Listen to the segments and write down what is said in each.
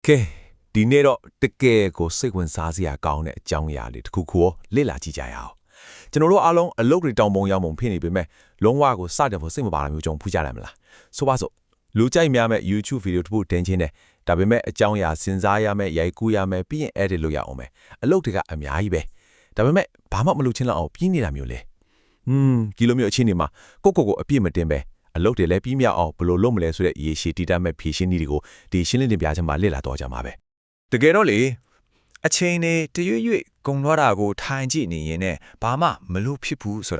ကဲဒီနေ့တော့တကယ်ကိုစိတ်ဝင်စားစရာကောင်းတဲ့အကြောင်းအရာလေးတစ်ခုခုလေ့လာကြည့်ကြရအောင်ကျွန်တော်တို့အားလုံးအလုပ်တွေတောင်းပုံရောက်ပုံဖြစ်နေပေမဲ့လုံးဝကိုစတယ်ဖို့စိတ်မပါတာမျိုးကြုံဖူးကြတယ်မလားဆိုပါစို့လူကြိုက်များမဲ့ YouTube ဗီဒီယိုတစ်ပုဒ်တင်ချင်းတယ်ဒါပေမဲ့အကြောင်းအရာစဉ်းစားရမယ်ရိုက်ကူးရမယ်ပြီးရင် edit လုပ်ရအောင်မယ်အလုပ်တွေကအများကြီးပဲဒါပေမဲ့ဘာမှမလုပ်ချင်းလောက်အောင်ပြီးနေတာမျိုးလေဒီလိုမျိုးအခြေအနေမှာကိုအပြည့်မတင်ပဲအလုပ်တွေလည်းပြီးမြောက်အောင်ဘယ်လိုလုပ်မလဲဆိုတဲ့ရေရှည်တည်တတ်မဲ့ဖြည့်ရှင်းနည်းတွေကိုဒီရှင်းလင်းတင်ပြချင်မှလေ့လာတော့ကြမှာပဲတကယ်တော့လေအချိန်နဲ့တရွေ့ရွေ့ဂုံလွှားတာကိုထိုင်ကြည့်နေရင်နဲ့ဘာမှမလို့ဖြစ်ဘူးဆိုတ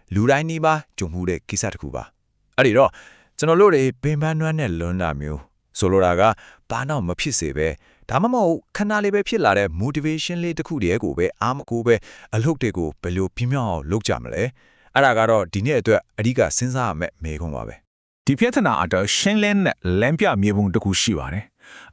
ာလူတိုင်းနေပါကြုံမှုတဲ့ကိစ္စတစ်ခုပါအဲ့ဒီတော့ကျွန်တော်တို့တွေပင်ပန်းနွမ်းနဲ့လွန်းတာမျိုးဆိုလိုတာကဘာတော့မဖြစ်စေပဲဒါမှမဟုတ်ခဏလေးပဲဖြစ်လာတဲ့ motivation လေးတစ်ခုတည်းကိုပဲအားမကိုပဲအလုပ်တွေကိုဘယ်လိုပြင်းပြအောင်လုပ်ကြမလဲအဲ့ဒါကတော့ဒီနေ့အတွက်အဓိကစဉ်းစားရမယ့်မေးခွန်းပါပဲဒီပြဿနာအတွက်ရှင်းလင်းတဲ့လမ်းပြမြေပုံတစ်ခုရှိပါတယ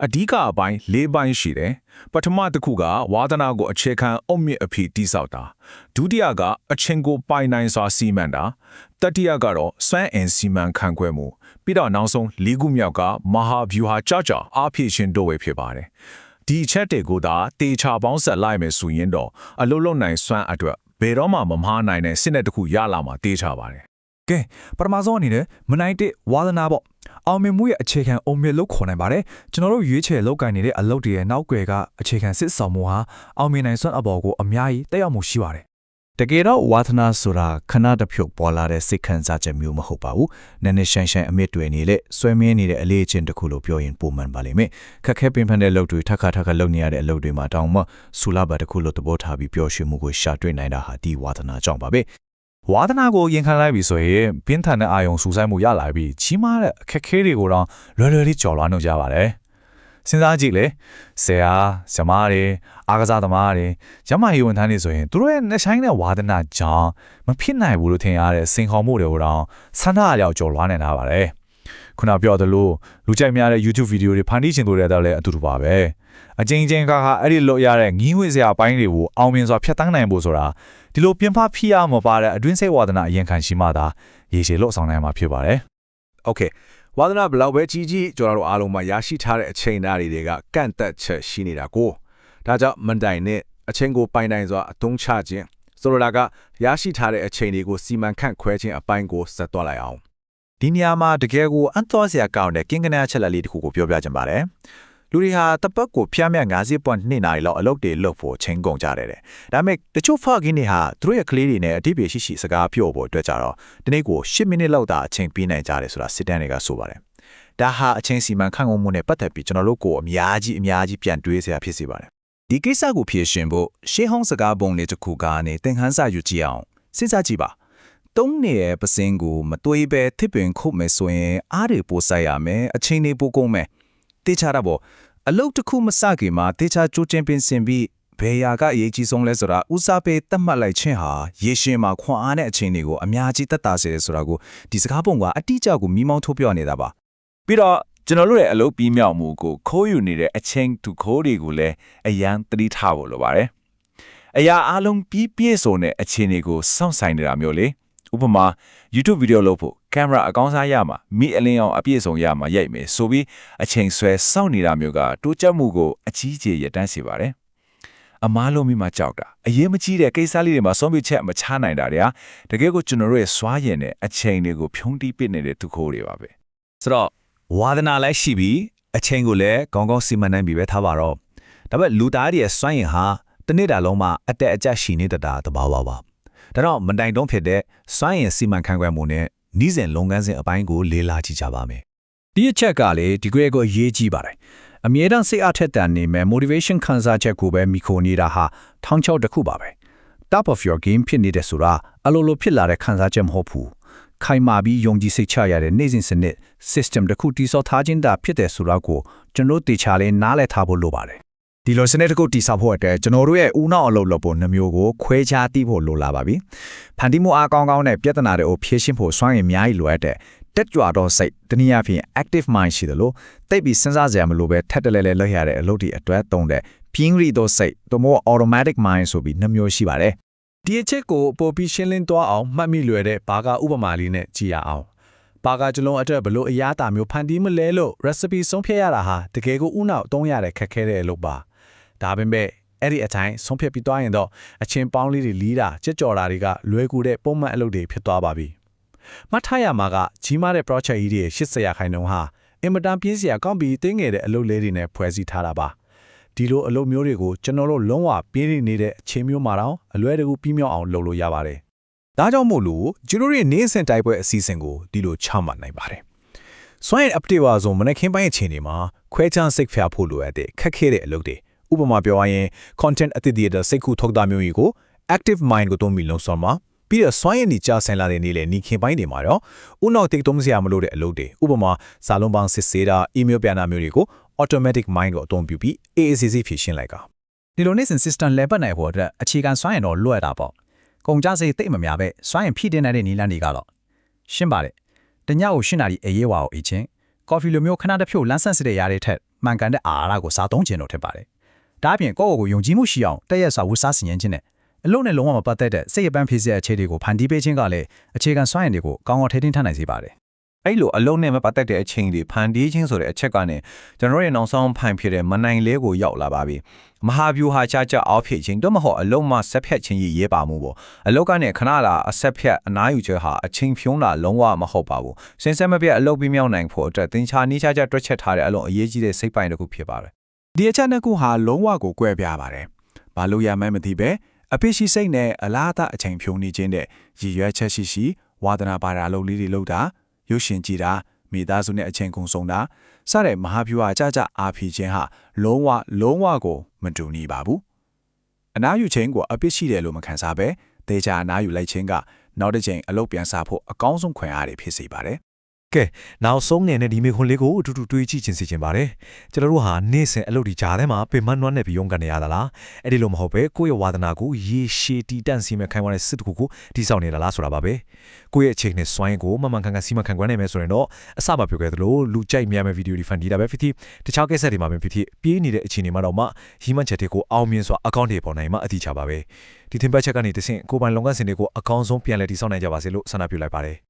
်အဓိကအပိုင်း၄ပိုင်းရှိတယ်ပထမတစ်ခုကဝါသနာကိုအခြေခံအုတ်မြစ်အဖြစ်တိဆောက်တာဒုတိယကအချင်းကိုပိုင်နိုင်စွာစီမံတာတတိယကတော့စွမ်းအင်စီမံခန့်ခွဲမှုပြီးတော့နောက်ဆုံး၄ခုမြောက်ကမဟာဗျူဟာကြအားဖြည့်ခြင်းတို့ပဲဖြစ်ပါတယ်ဒီအချက်တွေကိုသာတေချာပေါင်းဆက်လိုက်မယ်ဆိုရင်တော့အလုံးလုံးနိုင်စွမ်းအတွက်ဘယ်တော့မှမမှားနိုင်တဲ့စစ်နဲ့တစ်ခုရလာမှာတေချာပါတယ်ကဲပထမဆုံးအနေနဲ့မနိုင်တဲ့ဝါသနာပေါ့အောင်မြင်မှုရဲ့အခြေခံအုံမြစ်လို့ခေါ်နိုင်ပါတယ်ကျွန်တော်တို့ရွေးချယ်လောက်ကိုင်နေတဲ့အလုပ်တွေရဲ့နောက်ွယ်ကအခြေခံစစ်ဆောင်မှုဟာအောင်မြင်နိုင်စွမ်းအပေါ်ကိုအများကြီးတက်ရောက်မှုရှိပါတယ်တကယ်တော့ဝါသနာဆိုတာခဏတစ်ဖြုတ်ပေါ်လာတဲ့စိတ်ခံစားချက်မျိုးမဟုတ်ပါဘူးနည်းနည်းရှိုင်းအမြင့်တွေနေတဲ့ဆွဲမင်းနေတဲ့အလေးအကျင့်တစ်ခုလို့ပြောရင်ပုံမှန်ပါလိမ့်မယ်ခက်ခဲပင်ဖန်တဲ့အလုပ်တွေထပ်ခါလုပ်နေရတဲ့အလုပ်တွေမှာတောင်မှဆူလာပါတစ်ခုလို့သဘောထားပြီးပျော်ရွှင်မှုကိုရှာတွေ့နိုင်တာဟာဒီဝါသနာကြောင့်ပါပဲဝါသနာကိုရင်ခံလိုက်ပြီဆိုရင်ပြင်းထန်တဲ့အာယုံစူးစိုက်မှုရလာပြီးကြီးမားတဲ့အခက်အခဲတွေကိုတော့လွယ်လွယ်လေးကျော်လွှားနိုင်ကြပါတယ်စဉ်းစားကြည့်လေဆရာဆရာမတွေအားကစားသမားတွေရမဟီဝန်ထမ်းတွေဆိုရင်သူတို့ရဲ့နှဆိုင်တဲ့ဝါသနာကြောင့်မဖြစ်နိုင်ဘူးလို့ထင်ရတဲ့စင်ခေါ်မှုတွေကိုတော့ဆန္ဒအလျောက်ကျော်လွှားနေတာပါတယ်ခုနပြောသလိုလူကြိုက်များတဲ့ YouTube ဗီဒီယိုတွေဖန်တီးချင်လို့လည်းအတူတူပါပဲအချင်းချင်းကအဲ့ဒီလို့ရတဲ့ငီးဝှေ့စရာပိုင်းတွေကိုအောင်မြင်စွာဖျက်ဆီးနိုင်ဖို့ဆိုတာဒီလိုပြင်ပဖိရမပါတဲ့အတွင်းစိတ်ဝါဒနာအရင်ခံရှိမှသာရေရှည်လို့ဆောင်နိုင်မှာဖြစ်ပါတယ်။ Okay ဝါဒနာဘလောက်ပဲကြီးကျွန်တော်တို့အားလုံးမှာရရှိထားတဲ့အချိန်သားတွေကကန့်သက်ချက်ရှိနေတာကိုဒါကြောင့်မန်တိုင်နဲ့အချိန်ကိုပိုင်နိုင်စွာအသုံးချခြင်းဆိုလိုတာကရရှိထားတဲ့အချိန်တွေကိုစီမံခန့်ခွဲခြင်းအပိုင်းကိုဆက်သွားလိုက်အောင်ဒီနေရာမှာတကယ်ကိုအံ့သောစရာကောင်းတဲ့ကင်းကနန်းချက်လက်လေးတစ်ခုကိုပြောပြချင်ပါတယ်လူတွေဟာတပတ်ကိုဖျားမြတ်50.2နာရီလောက်အလုပ်တွေလုပ်ဖို့ချိန်ကုန်ကြတယ်တဲ့ဒါပေမဲ့တချို့ဖခင်တွေဟာသူတို့ရဲ့ကလေးတွေနဲ့အတိပ္ပယ်ရှိစကားပြောဖို့အတွက်ကြတော့ဒီနေ့ကို10မိနစ်လောက်သာအချိန်ပေးနိုင်ကြတယ်ဆိုတာစစ်တမ်းတွေကဆိုပါတယ်ဒါဟာအချိန်စီမံခန့်ခွဲမှုနဲ့ပတ်သက်ပြီးကျွန်တော်တို့ကိုအများကြီးပြန်တွေးစရာဖြစ်စေပါတယ်ဒီကိစ္စကိုဖြေရှင်းဖို့ရှေးဟောင်းစကားပုံလေးတစ်ခုကနေသင်ခန်းစာယူကြည့်အောင်စဉ်းစားကြည့်ပါတုံးနေတဲ့ပစင်းကိုမတွေးပဲထစ်ပင်ခုတ်မယ်ဆိုရင်အားတွေပိုဆိုင်ရမယ်အချိန်တွေပိုကုန်မယ်တေချာတာပေါ့အလုပ်တစ်ခုမစခင်မှာတေချာကြိုးကျင်းပင်စင်ပြီးဘယ်ရာကအရေးကြီးဆုံးလဲဆိုတာဦးစားပေးသတ်မှတ်လိုက်ခြင်းဟာရေရှည်မှာခွန်အားနဲ့အချိန်တွေကိုအများကြီးသက်သာစေတယ်ဆိုတာကိုဒီစကားပုံကအတိအကျကိုမိမောင်းထုတ်ပြနေတာပါပြီးတော့ကျွန်တော်တို့ရဲ့အလုပ်ပြီးမြောက်မှုကိုခိုးယူနေတဲ့အချင်းသူခိုးတွေကိုလည်းအရန်သတိထားဖို့လိုပါတယ်အရာအလုံးပြီးပြည့်စုံတဲ့အချိန်တွေကိုစောင့်ဆိုင်နေတာမျိုးလေဥပမာ YouTube ဗီဒီယိုလုပ်ဖို့ကင်မရာအကောင်းစားရမှာမိအလင်းအောင်အပြည့်စုံရမှာရိုက်မယ်ဆိုပြီးအချိန်ဆွဲစောင့်နေတာမျိုးကတိုးတက်မှုကိုအကြီးအကျယ်ရတန်းစေပါတယ်အမားလုံးမိမှကြောက်တာအရေးမကြီးတဲ့ကိစ္စလေးတွေမှာဆုံးဖြတ်ချက်မချနိုင်တာတွေဟာတကယ်ကိုကျွန်တော်တို့ရဲ့စွာရည်နဲ့အချိန်တွေကိုဖြုံးတီးပစ်နေတဲ့သူခိုးတွေပါပဲဆိုတော့ဝါသနာလည်းရှိပြီးအချိန်ကိုလည်းကောင်းကောင်းစီမံနိုင်ပြီပဲထားပါတော့ဒါပေမဲ့လူသားတွေရဲ့စွမ်းရည်ဟာတစ်နေ့တာလုံးမှာအတက်အကျရှိနေတာတဘာဝပါဒါတော့မတိုင်တုံးဖြစ်တဲ့စွမ်းရည်စီမံခန့်ခွဲမှုနဲ့နှီးစဉ်လုပ်ငန်းစဉ်အပိုင်းကိုလေ့လာကြည့်ကြပါမယ်ဒီအချက်ကလေဒီကွဲကိုရေးကြည့်ပါတယ်အမြဲတမ်းစိတ်အားထက်သန်နေမဲ့ motivation ခံစားချက်ကိုပဲမိခိုနေတာဟာထောင်းချောက်တစ်ခုပါပဲ top of your game ဖြစ်နေတဲ့ဆိုတာအလိုလိုဖြစ်လာတဲ့ခံစားချက်မဟုတ်ဘူးခိုင်မာပြီးယုံကြည်စိတ်ချရတဲ့နေ့စဉ်စနစ် system တစ်ခုတည်ဆောက်ထားခြင်းသာဖြစ်တဲ့ဆိုတာကိုကျွန်တော်တေချာလေးနားလည်ထားဖို့လိုပါတယ်ဒီလိုစနစ်တစ်ခုတည်ဆောက်ဖို့အတွက်ကျွန်တော်တို့ရဲ့ဦးနှောက်အလုပ်လုပ်ဖို့နှမျိုးကိုခွဲခြားသိဖို့လိုလာပါပြီဖန်တီးမှုအားကောင်းတဲ့ပြဿနာတွေကိုဖြေရှင်းဖို့စွမ်းရည်အများကြီးလိုအပ်တဲ့တက်ကြွတော့စိတ်တနည်းအားဖြင့် active mind ရှိတယ်လို့တိတ်ပြီးစဉ်းစားစရာမလိုပဲထက်တလဲလဲလုပ်ရတဲ့အလုပ်တွေအတွက်သုံးတဲ့ပြင်းရီတော့စိတ်တို့မို့ automatic mind ဆိုပြီးနှမျိုးရှိပါတယ်ဒီအချက်ကိုပိုပြီးရှင်းလင်းသွားအောင်မှတ်မိလွယ်တဲ့ဘာကဥပမာလေးနဲ့ကြည့်ရအောင် ပ ဘာကကြလုံးအတွက်ဘလို့အရာတာမျိုးဖန်တီးမလဲလို့ recipe ဆုံးဖြတ်ရတာဟာတကယ်ကိုဥနောက်သုံးရတဲ့ခက်ခဲတဲ့အလုပ်ပါဒါပေမဲ့အဲ့ဒီအတိုင်းဆုံးဖြတ်ပြီးသွားရင်တော့အချင်းပေါင်းလေးတွေလီးတာကြက်ကြော်တာတွေကလွယ်ကူတဲ့ပုံမှန်အလုပ်တွေဖြစ်သွားပါပြီမှတ်ထားရမှာကကြီးမားတဲ့ project ကြီးတွေ80ရာခိုင်နှုန်းဟာအင်မတန်ပြင်းစရာကောင်းပြီးတင်းငယ်တဲ့အလုပ်လေးတွေနဲ့ဖွဲ့စည်းထားတာပါဒီလိုအလုပ်မျိုးတွေကိုကျွန်တော်တို့လုံးဝပြင်းနေတဲ့အခြေမျိုးမှာတော့အလွယ်တကူပြီးမြောက်အောင်လုပ်လို့ရပါတယ်ဒါကြောင့်မို့လို့ကျွန်တော်ရဲ့နေ့စဉ်တိုက်ပွဲအစီအစဉ်ကိုဒီလိုချမှတ်နိုင်ပါတယ်စွမ်းရည် update ဝါဆိုမနေ့ခင်းပိုင်းအချိန်တွေမှာခွဲခြမ်းစိတ်ဖျားဖို့လိုအပ်တဲ့ခက်ခဲတဲ့အလုပ်တွေဥပမာပြောရရင် content အသစ်တွေစိတ်ကူထုတ်တာမျိုးကြီးကို active mind ကိုသုံးပြီးလုံဆောင်မှာပြီးတော့စွမ်းရည်ကြာဆင်လာတဲ့နေ့လေနေခင်ပိုင်းတွေမှာတော့ဥနောက်တိတ်သုံးစရာမလိုတဲ့အလုပ်တွေဥပမာစာလုံးပေါင်းစစ်ဆေးတာ email ပြန်တာမျိုးတွေကို automatic mind ကိုအသုံးပြုပြီး AACC ဖြည့်ရှင်းလိုက်ကဒီလိုနေ့စဉ် system လဲပတ်နိုင်ဖို့အတွက်အခြေခံစွမ်းရည်တော့လွှဲတာပေါ့ကုန်ကြစိတ်တိတ်မများပဲစွမ်းရည်ဖြည့်တင်တဲ့နီလန်းတွေကတော့ရှင်းပါတယ်တညကို8နာရီအေးရဲဝါကိုအချင်းကော်ဖီလိုမျိုးခဏတစ်ဖြုတ်လန်းဆန့်စစ်တဲ့ຢာတွေထက်မှန်ကန်တဲ့အာဟာရကိုစားသုံးခြင်းတော့ထက်ပါတယ်ဒါအပြင်ကိုယ့်ကိုယ်ကိုယုံကြည်မှုရှိအောင်တည့်ရက်စွာဝတ်စားဆင်ခြင်ခြင်းနဲ့အလုံးနဲ့လုံးဝမပတ်သက်တဲ့စိတ်ရပန်းဖြစ်စေအခြေတွေကိုဖန်တီးပေးခြင်းကလည်းအခြေခံစွမ်းရည်တွေကိုကောင်းကောင်းထိန်းထားနိုင်စေပါတယ်အဲ့လိုအလုံးနဲ့မပတ်သက်တဲ့အချိန်တွေဖန်တီးခြင်းဆိုတဲ့အချက်ကနေကျွန်တော်ရဲ့နောက်ဆုံးဖိုင်ဖြစ်တဲ့မနိုင်လေးကိုရောက်လာပါပြီမဟာဗျူဟာချအောက်ဖြစ်ခြင်းတော့မဟုတ်အလုံးမဆက်ဖြတ်ခြင်းကြီးရေးပါမှုပေါ့အလုံးကနေခဏလာအဆက်ဖြတ်အနားယူချက်ဟာအချိန်ဖြုံးတာလုံးဝမဟုတ်ပါဘူးစင်ဆက်မပြတ်အလုံးပြီးမြောက်နိုင်ဖို့အတွက်သင်္ချာနီးခြားတွက်ချက်ထားတဲ့အလုံးအရေးကြီးတဲ့စိတ်ပိုင်းတစ်ခုဖြစ်ပါတယ်ဒီအချက်နှစ်ခုဟာလုံးဝကိုကွဲပြားပါတယ်ဘာလို့ရမှန်းမသိပဲအပိရှိစိတ်နဲ့အလားအချိန်ဖြုံးနေခြင်းတဲ့ရည်ရွယ်ချက်ရှိဝါဒနာပါတာအလုပ်လေးတွေလုပ်တာရုပ်ရှင်ကြည့်တာမိသားစုနဲ့အချိန်ကုန်ဆုံးတာစတဲ့မဟာဗျူဟာကြအားဖြည့်ခြင်းဟာလုံးဝကိုမတူညီပါဘူးအနားယူခြင်းကိုအပိရှိတယ်လို့မခံစားပဲတေချာအနားယူလိုက်ခြင်းကနောက်တစ်ချိန်အလုပ်ပြန်စားဖို့အကောင်းဆုံးခွင့်အားတွေဖြစ်စေပါတယ်ကဲနောက်ဆုံးနေနဲ့ဒီမေခွန်းလေးကိုအတူတူတွေးကြည့်ခြင်းစီခြင်းပါတယ်ကျွန်တော်တို့ဟာနေ့စဉ်အလုပ်ဒီကြားထဲမှာပင်မနှွမ်းနေပြီးရုန်းကန်နေရတာလားအဲ့ဒီလိုမဟုတ်ပဲကိုယ့်ရဲ့ဝါသနာကိုရေရှည်တီးတန့်စီမဲ့ခိုင်ဝါတဲ့စစ်တခုကိုတီးဆောင်နေတာလားဆိုတာပါပဲကိုယ့်ရဲ့အချိန်နဲ့စွမ်းရည်ကိုမှန်ကန်စီမံခန့်ခွဲနိုင်မယ်ဆိုရင်တော့အစမပြောခဲ့သလိုလူကြိုက်များမဲ့ဗီဒီယိုတွေဖန်တီးတာပဲဖြစ်ဖြစ်တခြားကိစ္စတွေမှာပဲဖြစ်ဖြစ်ပြေးနေတဲ့အခြေအနေမှာတော့မှဟီမန်ချက်တွေကိုအောင်မြင်စွာအကောင့်တွေပေါ်နိုင်မှအတိချပါပဲဒီသင်ပတ်ချက်ကနေတဆင့်ကိုပိုင်လုံငန်းစဉ်တွေကိုအကောင်းဆုံးပြန်လည်တည်ဆောက်နိုင်ကြပါစေလို့ဆန္ဒပြုလိုက်ပါတယ်